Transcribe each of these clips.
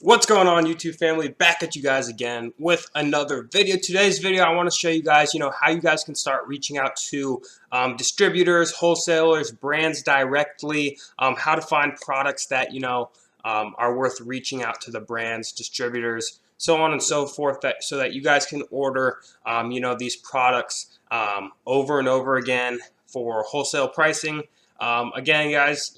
What's going on, YouTube family? Back at you guys again with another video. Today's video, I want to show you guys, how you guys can start reaching out to distributors, wholesalers, brands directly, how to find products that, are worth reaching out to the brands, distributors, so on and so forth, so that you guys can order, these products over and over again for wholesale pricing. Again, guys,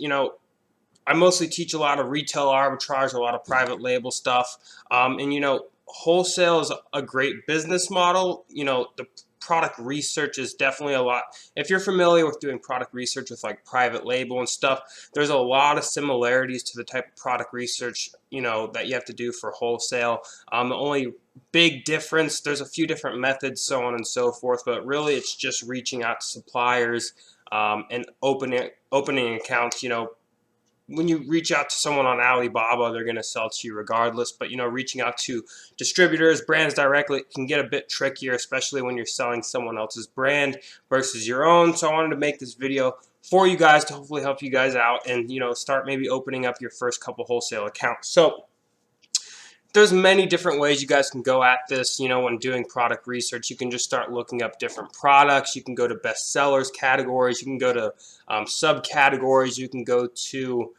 I mostly teach a lot of retail arbitrage, a lot of private label stuff. And wholesale is a great business model. The product research is definitely a lot. If you're familiar with doing product research with like private label and stuff, there's a lot of similarities to the type of product research, that you have to do for wholesale. The only big difference, there's a few different methods, so on and so forth, but really it's just reaching out to suppliers and opening accounts. When you reach out to someone on Alibaba, they're going to sell to you regardless. But, reaching out to distributors, brands directly can get a bit trickier, especially when you're selling someone else's brand versus your own. So I wanted to make this video for you guys to hopefully help you guys out and, start maybe opening up your first couple wholesale accounts. So there's many different ways you guys can go at this. When doing product research, you can just start looking up different products. You can go to best sellers categories. You can go to subcategories. You can go to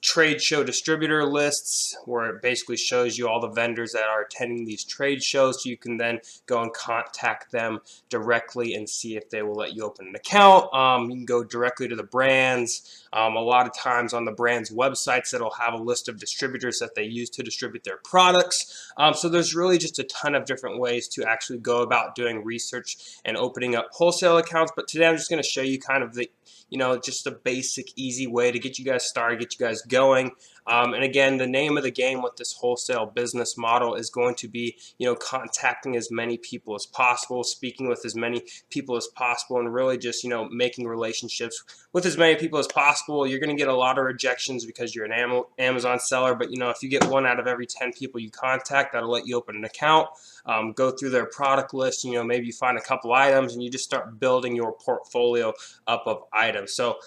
trade show distributor lists, where it basically shows you all the vendors that are attending these trade shows, so you can then go and contact them directly and see if they will let you open an account. You can go directly to the brands. A lot of times on the brand's websites, it'll have a list of distributors that they use to distribute their products. So there's really just a ton of different ways to actually go about doing research and opening up wholesale accounts. But today I'm just going to show you kind of the just a basic, easy way to get you guys started, get you guys going. And again, the name of the game with this wholesale business model is going to be, contacting as many people as possible, speaking with as many people as possible, and really just, making relationships with as many people as possible. You're going to get a lot of rejections because you're an Amazon seller, but, if you get 1 out of every 10 people you contact, that'll let you open an account. Go through their product list, maybe you find a couple items and you just start building your portfolio up of items. So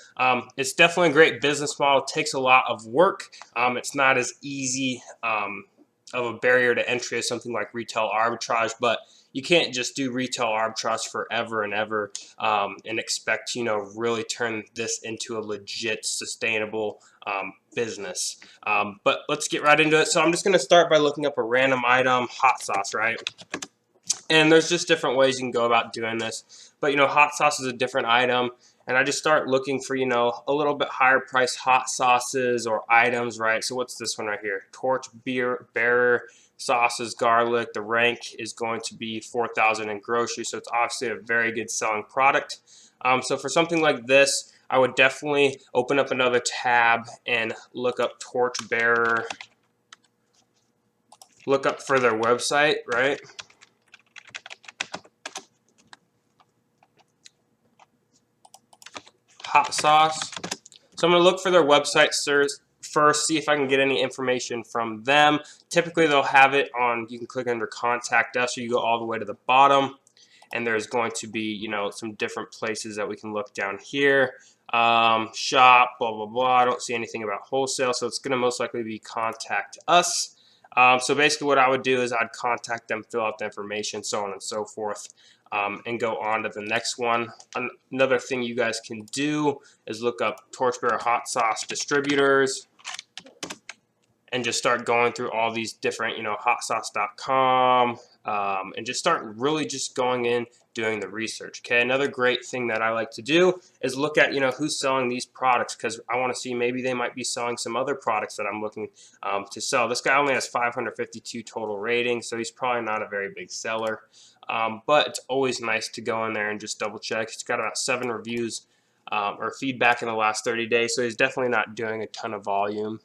it's definitely a great business model. It takes a lot of work. It's not as easy of a barrier to entry as something like retail arbitrage, but you can't just do retail arbitrage forever and ever and expect, really turn this into a legit sustainable business. But let's get right into it. So I'm just going to start by looking up a random item, hot sauce, right? And there's just different ways you can go about doing this. But, hot sauce is a different item. And I just start looking for, a little bit higher price hot sauces or items, right? So what's this one right here? Torch Bearer sauces, garlic. The rank is going to be 4,000 in grocery. So it's obviously a very good selling product. So for something like this, I would definitely open up another tab and look up Torch Bearer. Look up for their website, right? Hot sauce. So I'm going to look for their website first, see if I can get any information from them. Typically they'll have it on, you can click under contact us, or you go all the way to the bottom, and there's going to be, some different places that we can look down here. Shop, blah, blah, blah. I don't see anything about wholesale, so it's going to most likely be contact us. So basically what I would do is I'd contact them, fill out the information, so on and so forth, and go on to the next one. Another thing you guys can do is look up Torchbearer hot sauce distributors and just start going through all these different, hotsauce.com, and just start really just going in, doing the research. Okay, another great thing that I like to do is look at, who's selling these products, because I want to see maybe they might be selling some other products that I'm looking to sell. This guy only has 552 total ratings, so he's probably not a very big seller. But it's always nice to go in there and just double check. He's got about 7 reviews or feedback in the last 30 days, so he's definitely not doing a ton of volume.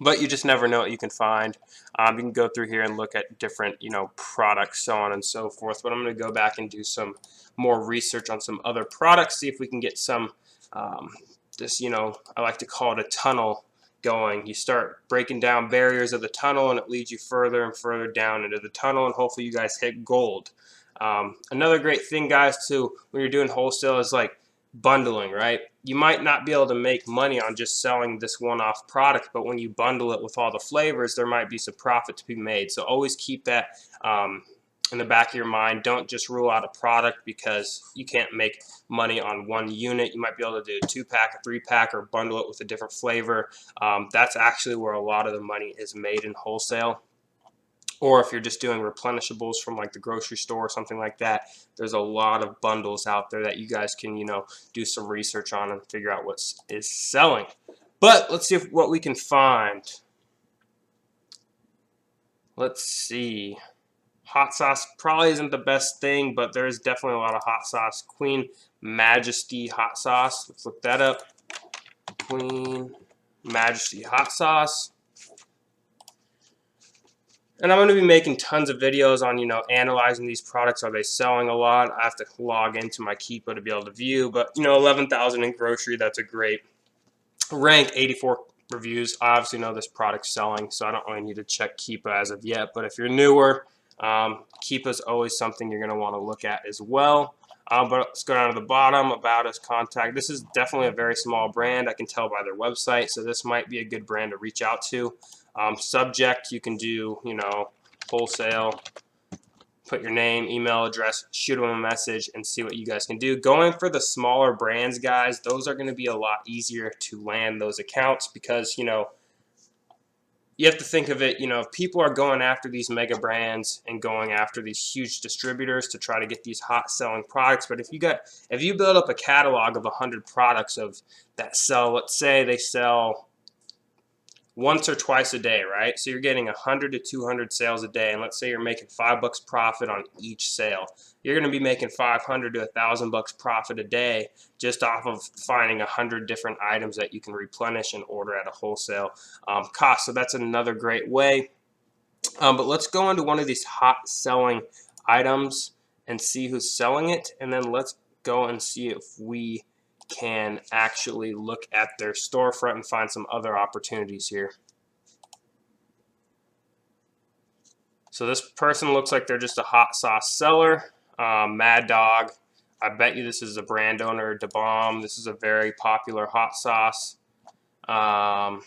But you just never know what you can find. You can go through here and look at different, products, so on and so forth. But I'm going to go back and do some more research on some other products, see if we can get some, this, I like to call it a tunnel going. You start breaking down barriers of the tunnel, and it leads you further and further down into the tunnel, and hopefully you guys hit gold. Another great thing, guys, too, when you're doing wholesale is like, bundling, right? You might not be able to make money on just selling this one-off product, but when you bundle it with all the flavors, there might be some profit to be made. So always keep that in the back of your mind. Don't just rule out a product because you can't make money on one unit. You might be able to do a 2-pack, a 3-pack, or bundle it with a different flavor. That's actually where a lot of the money is made in wholesale. Or if you're just doing replenishables from like the grocery store or something like that, there's a lot of bundles out there that you guys can, do some research on and figure out what is selling. But let's see what we can find. Let's see. Hot sauce probably isn't the best thing, but there is definitely a lot of hot sauce. Queen Majesty hot sauce. Let's look that up. Queen Majesty hot sauce. And I'm going to be making tons of videos on, analyzing these products. Are they selling a lot? I have to log into my Keepa to be able to view. But, 11,000 in grocery, that's a great rank. 84 reviews. I obviously know this product's selling, so I don't really need to check Keepa as of yet. But if you're newer, Keepa's always something you're going to want to look at as well. But let's go down to the bottom, about us, contact. This is definitely a very small brand. I can tell by their website, so this might be a good brand to reach out to. Subject, you can do, wholesale, put your name, email address, shoot them a message, and see what you guys can do. Going for the smaller brands, guys, those are going to be a lot easier to land those accounts because, you have to think of it, if people are going after these mega brands and going after these huge distributors to try to get these hot selling products. But if you build up a catalog of 100 products that sell, let's say they sell once or twice a day, right? So you're getting 100 to 200 sales a day, and let's say you're making $5 profit on each sale. You're going to be making 500 to $1,000 profit a day just off of finding 100 different items that you can replenish and order at a wholesale cost. So that's another great way. But let's go into one of these hot selling items and see who's selling it, and then let's go and see if we can actually look at their storefront and find some other opportunities here. So this person looks like they're just a hot sauce seller. Mad Dog. I bet you this is a brand owner. Da Bomb. This is a very popular hot sauce. Trying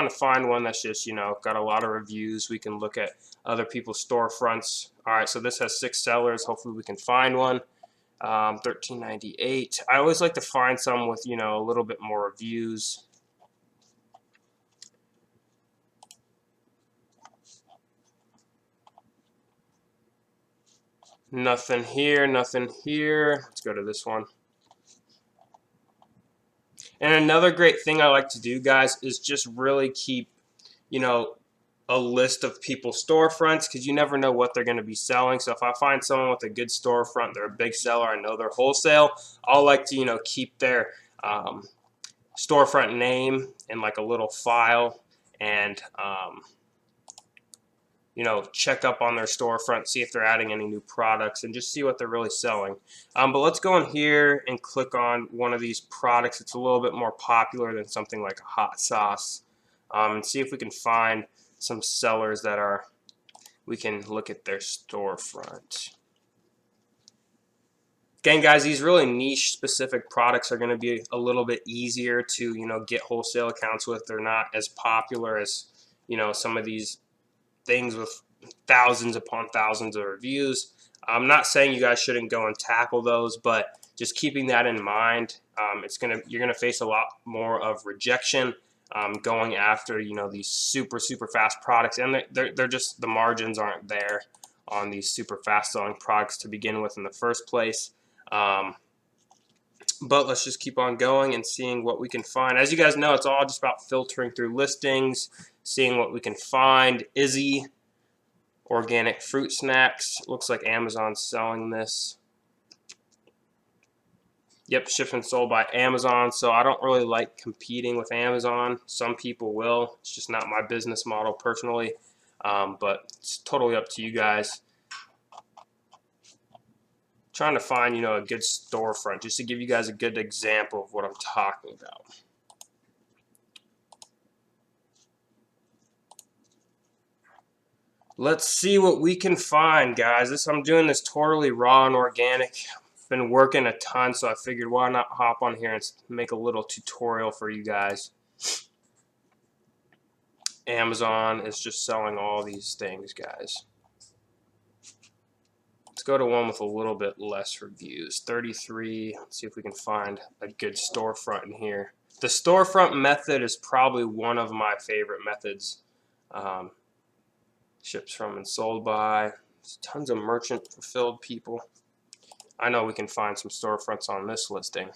to find one that's just, got a lot of reviews. We can look at other people's storefronts. All right, so this has 6 sellers. Hopefully we can find one. $13.98. I always like to find some with, a little bit more reviews. Nothing here, nothing here. Let's go to this one. And another great thing I like to do, guys, is just really keep, a list of people's storefronts because you never know what they're going to be selling. So if I find someone with a good storefront, they're a big seller, I know they're wholesale, I'll like to, keep their storefront name in like a little file and, check up on their storefront, see if they're adding any new products, and just see what they're really selling. But let's go in here and click on one of these products. It's a little bit more popular than something like a hot sauce, and see if we can find some sellers that we can look at their storefront. Again, guys, these really niche specific products are going to be a little bit easier to, get wholesale accounts with. They're not as popular as, some of these things with thousands upon thousands of reviews. I'm not saying you guys shouldn't go and tackle those, but just keeping that in mind, you're gonna face a lot more of rejection going after these super fast products, and they're just, the margins aren't there on these super fast selling products to begin with in the first place. But let's just keep on going and seeing what we can find. As you guys know, it's all just about filtering through listings, seeing what we can find. Izzy organic fruit snacks. Looks like Amazon's selling this. Yep, shipped and sold by Amazon. So I don't really like competing with Amazon. Some people will. It's just not my business model personally. But it's totally up to you guys. Trying to find, a good storefront just to give you guys a good example of what I'm talking about. Let's see what we can find, guys. I'm doing this totally raw and organic. been working a ton, so I figured why not hop on here and make a little tutorial for you guys. Amazon is just selling all these things, guys. Let's go to one with a little bit less reviews. 33. Let's see if we can find a good storefront in here. The storefront method is probably one of my favorite methods. Ships from and sold by. There's tons of merchant fulfilled people. I know we can find some storefronts on this listing.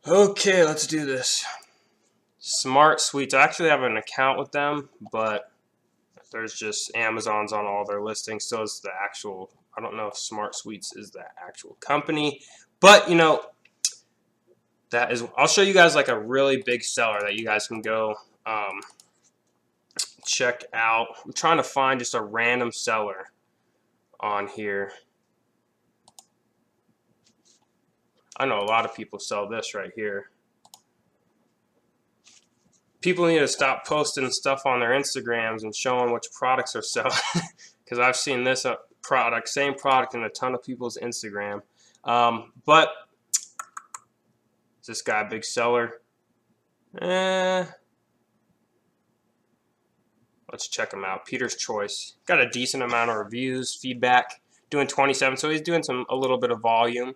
Okay, let's do this. Smart Suites. I actually have an account with them, but there's just Amazon's on all their listings, so it's the actual, I don't know if Smart Suites is the actual company, but you know, that is, I'll show you guys like a really big seller that you guys can go check out. I'm trying to find just a random seller on here. I know a lot of people sell this right here. People need to stop posting stuff on their Instagrams and showing which products are selling, because I've seen this product, same product, in a ton of people's Instagram. But is this guy a big seller? Let's check him out. Peter's Choice. Got a decent amount of reviews, feedback. Doing 27, so he's doing a little bit of volume.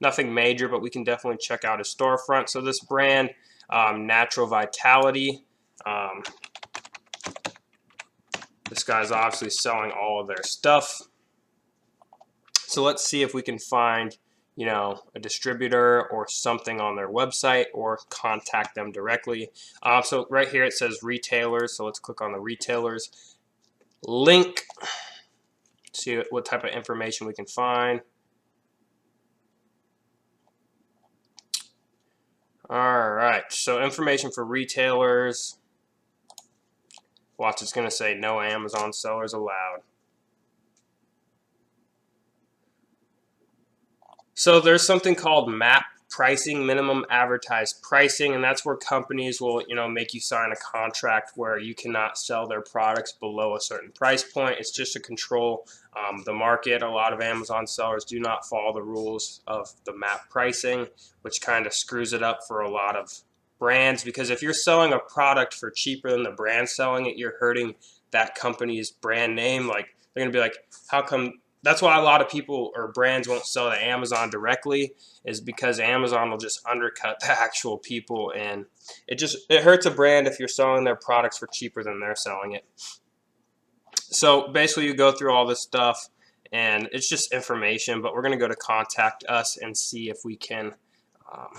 Nothing major, but we can definitely check out his storefront. So this brand, Natural Vitality. This guy's obviously selling all of their stuff. So let's see if we can find, you know, a distributor or something on their website, or contact them directly. So right here it says retailers. So let's click on the retailers link. See what type of information we can find. All right, so information for retailers. Watch, it's going to say no Amazon sellers allowed. So there's something called MAP pricing, minimum advertised pricing, and that's where companies will, you know, make you sign a contract where you cannot sell their products below a certain price point. It's just to control the market. A lot of Amazon sellers do not follow the rules of the MAP pricing, which kind of screws it up for a lot of brands, because if you're selling a product for cheaper than the brand selling it, you're hurting that company's brand name. Like, they're gonna be like, how come? That's why a lot of people or brands won't sell to Amazon directly, is because Amazon will just undercut the actual people, and it hurts a brand if you're selling their products for cheaper than they're selling it. So basically you go through all this stuff and it's just information, but we're going to go to contact us and see if we can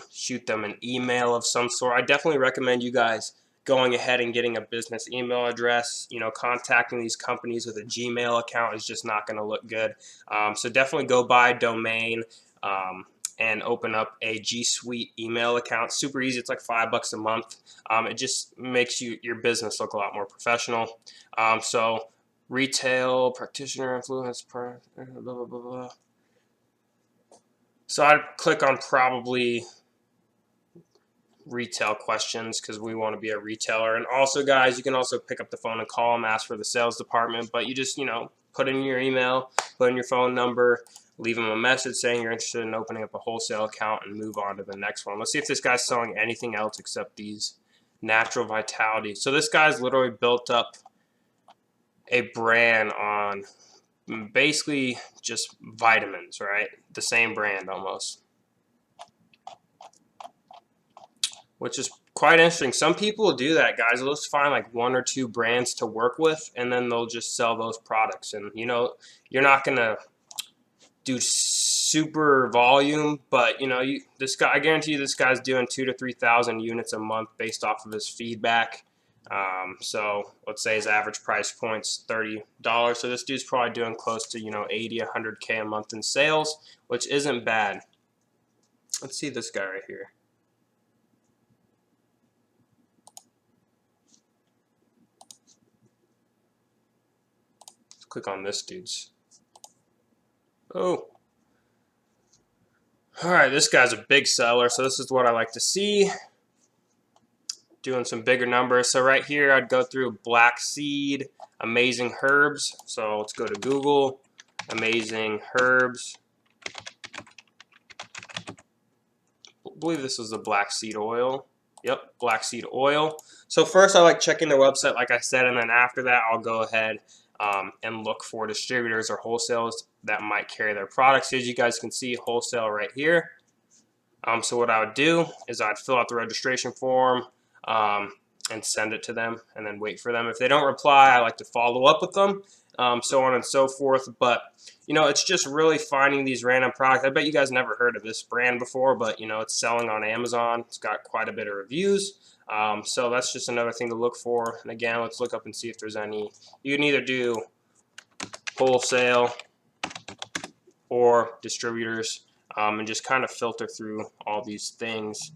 shoot them an email of some sort. I definitely recommend you guys going ahead and getting a business email address. You know, contacting these companies with a Gmail account is just not going to look good. So definitely go buy a domain and open up a G Suite email account. Super easy. It's like $5 a month. It just makes your business look a lot more professional. So retail, practitioner, influence, blah, blah, blah, blah. So I'd click on probably retail questions, because we want to be a retailer. And also, guys, you can also pick up the phone and call them, ask for the sales department, but you just, you know, put in your email, put in your phone number, leave them a message saying you're interested in opening up a wholesale account, and move on to the next one. Let's see if this guy's selling anything else except these Natural Vitality. So this guy's literally built up a brand on basically just vitamins, right? The same brand almost, which is quite interesting. Some people do that, guys. They'll just find like 1 or 2 brands to work with, and then they'll just sell those products. And you know, you're not gonna do super volume, but you know, this guy, I guarantee you, this guy's doing 2,000 to 3,000 units a month based off of his feedback. So let's say his average price point's $30. So this dude's probably doing close to, you know, 80, 100K a month in sales, which isn't bad. Let's see this guy right here. Let's click on this dude's. Oh. All right, this guy's a big seller, so this is what I like to see. Doing some bigger numbers. So right here, I'd go through Black Seed, Amazing Herbs. So let's go to Google. Amazing Herbs. I believe this is the black seed oil. Yep, black seed oil. So first I like checking their website, like I said, and then after that I'll go ahead and look for distributors or wholesalers that might carry their products. As you guys can see, wholesale right here. So what I would do is I'd fill out the registration form and send it to them and then wait for them. If they don't reply, I like to follow up with them, so on and so forth. But, it's just really finding these random products. I bet you guys never heard of this brand before, but, it's selling on Amazon. It's got quite a bit of reviews. So that's just another thing to look for. And again, let's look up and see if there's any. You can either do wholesale or distributors. And just kind of filter through all these things.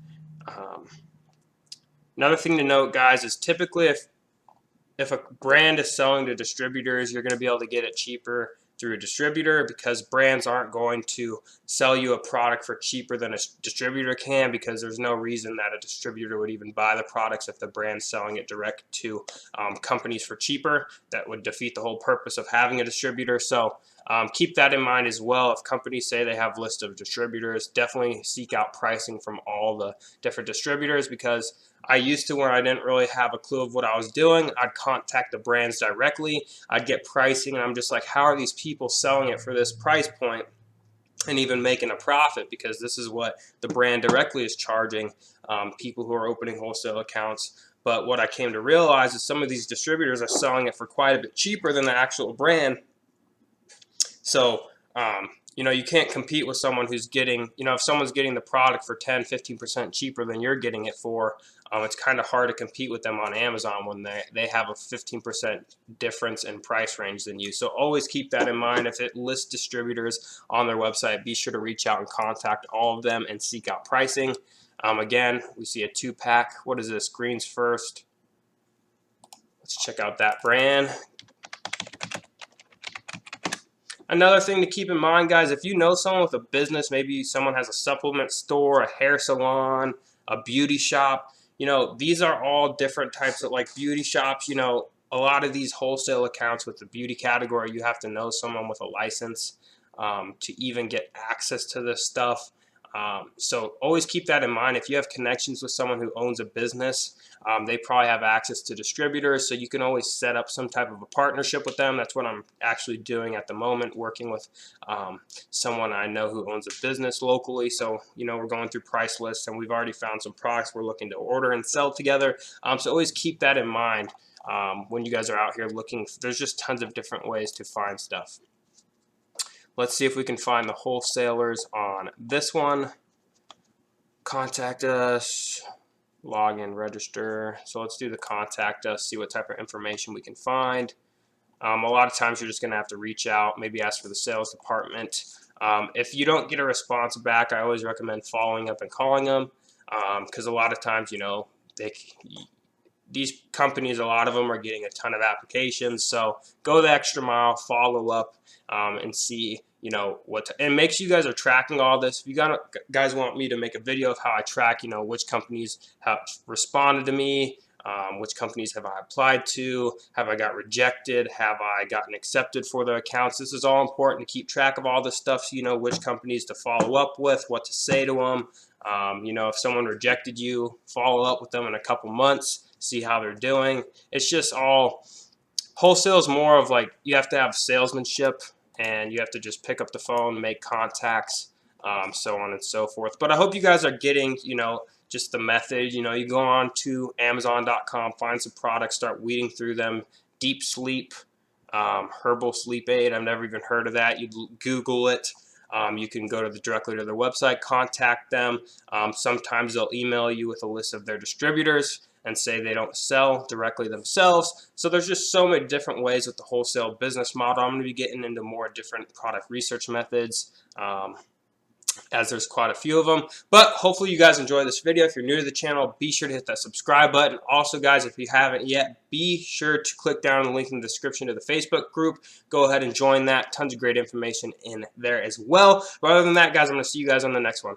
Another thing to note, guys, is typically if a brand is selling to distributors, you're going to be able to get it cheaper through a distributor, because brands aren't going to sell you a product for cheaper than a distributor can, because there's no reason that a distributor would even buy the products if the brand's selling it direct to companies for cheaper. That would defeat the whole purpose of having a distributor. So keep that in mind as well. If companies say they have a list of distributors, definitely seek out pricing from all the different distributors, because I used to, when I didn't really have a clue of what I was doing, I'd contact the brands directly. I'd get pricing, and I'm just like, how are these people selling it for this price point and even making a profit? Because this is what the brand directly is charging people who are opening wholesale accounts. But what I came to realize is some of these distributors are selling it for quite a bit cheaper than the actual brand. So, you can't compete with someone who's getting, if someone's getting the product for 10, 15% cheaper than you're getting it for, it's kind of hard to compete with them on Amazon when they have a 15% difference in price range than you. So always keep that in mind. If it lists distributors on their website, be sure to reach out and contact all of them and seek out pricing. Again, we see a 2-pack. What is this? Greens First. Let's check out that brand. Another thing to keep in mind, guys, if you know someone with a business, maybe someone has a supplement store, a hair salon, a beauty shop, these are all different types of beauty shops. A lot of these wholesale accounts with the beauty category, you have to know someone with a license to even get access to this stuff. So always keep that in mind. If you have connections with someone who owns a business, they probably have access to distributors, so you can always set up some type of a partnership with them. That's what I'm actually doing at the moment, working with someone I know who owns a business locally. So, we're going through price lists, and we've already found some products we're looking to order and sell together. So always keep that in mind when you guys are out here looking. There's just tons of different ways to find stuff. Let's see if we can find the wholesalers on this one. Contact us, log in, register. So let's do the contact us, see what type of information we can find. A lot of times you're just going to have to reach out, maybe ask for the sales department. If you don't get a response back, I always recommend following up and calling them, because a lot of times, these companies, a lot of them are getting a ton of applications. So go the extra mile, follow up, and see and make sure you guys are tracking all this. If you guys want me to make a video of how I track which companies have responded to me, which companies have I applied to, have I got rejected, have I gotten accepted for their accounts, this is all important to keep track of all this stuff, so you know which companies to follow up with, what to say to them. If someone rejected you, follow up with them in a couple months, see how they're doing. It's just all, wholesale is more of you have to have salesmanship, and you have to just pick up the phone, make contacts, so on and so forth. But I hope you guys are getting, just the method. You go on to Amazon.com, find some products, start weeding through them. Deep Sleep, herbal sleep aid. I've never even heard of that. You Google it. You can go directly to their website, contact them. Sometimes they'll email you with a list of their distributors and say they don't sell directly themselves. So there's just so many different ways with the wholesale business model. I'm going to be getting into more different product research methods, as there's quite a few of them. But hopefully you guys enjoy this video. If you're new to the channel, be sure to hit that subscribe button. Also, guys, if you haven't yet, be sure to click down the link in the description to the Facebook group. Go ahead and join that. Tons of great information in there as well. But other than that, guys, I'm going to see you guys on the next one.